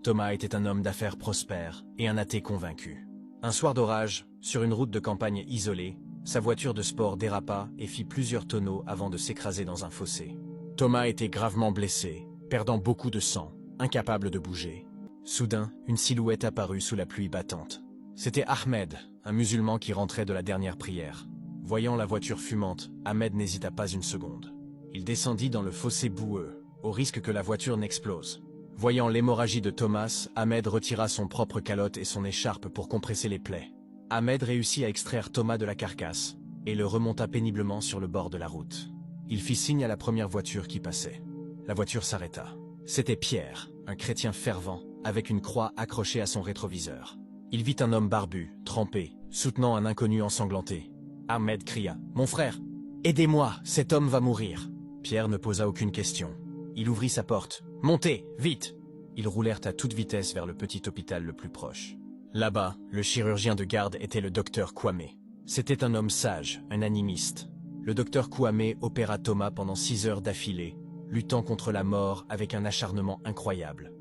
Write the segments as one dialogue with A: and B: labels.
A: Thomas était un homme d'affaires prospère et un athée convaincu. Un soir d'orage, sur une route de campagne isolée, sa voiture de sport dérapa et fit plusieurs tonneaux avant de s'écraser dans un fossé. Thomas était gravement blessé, perdant beaucoup de sang, incapable de bouger. Soudain, une silhouette apparut sous la pluie battante. C'était Ahmed, un musulman qui rentrait de la dernière prière. Voyant la voiture fumante, Ahmed n'hésita pas une seconde. Il descendit dans le fossé boueux, au risque que la voiture n'explose. Voyant l'hémorragie de Thomas, Ahmed retira son propre calotte et son écharpe pour compresser les plaies. Ahmed réussit à extraire Thomas de la carcasse et le remonta péniblement sur le bord de la route. Il fit signe à la première voiture qui passait. La voiture s'arrêta. C'était Pierre, un chrétien fervent, avec une croix accrochée à son rétroviseur. Il vit un homme barbu, trempé, soutenant un inconnu ensanglanté. Ahmed cria « Mon frère, aidez-moi, cet homme va mourir !» Pierre ne posa aucune question. Il ouvrit sa porte. « Montez, vite !» Ils roulèrent à toute vitesse vers le petit hôpital le plus proche. Là-bas, le chirurgien de garde était le docteur Kwame. C'était un homme sage, un animiste. Le docteur Kwame opéra Thomas pendant 6 heures d'affilée, luttant contre la mort avec un acharnement incroyable.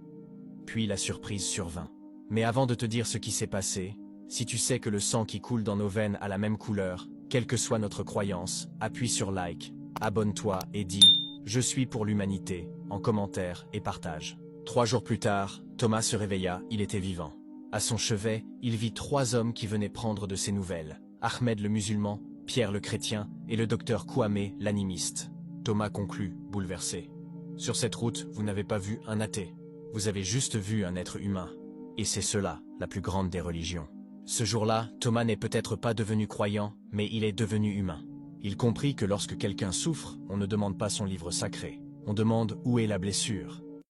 A: Puis la surprise survint. Mais avant de te dire ce qui s'est passé, si tu sais que le sang qui coule dans nos veines a la même couleur, quelle que soit notre croyance, appuie sur like, abonne-toi et dis « Je suis pour l'humanité » en commentaire et partage. 3 jours plus tard, Thomas se réveilla, il était vivant. À son chevet, il vit 3 hommes qui venaient prendre de ses nouvelles. Ahmed le musulman, Pierre le chrétien et le docteur Kwame l'animiste. Thomas conclut, bouleversé. Sur cette route, vous n'avez pas vu un athée. Vous avez juste vu un être humain. Et c'est cela, la plus grande des religions. Ce jour-là, Thomas n'est peut-être pas devenu croyant, mais il est devenu humain. Il comprit que lorsque quelqu'un souffre, on ne demande pas son livre sacré. On demande où est la blessure.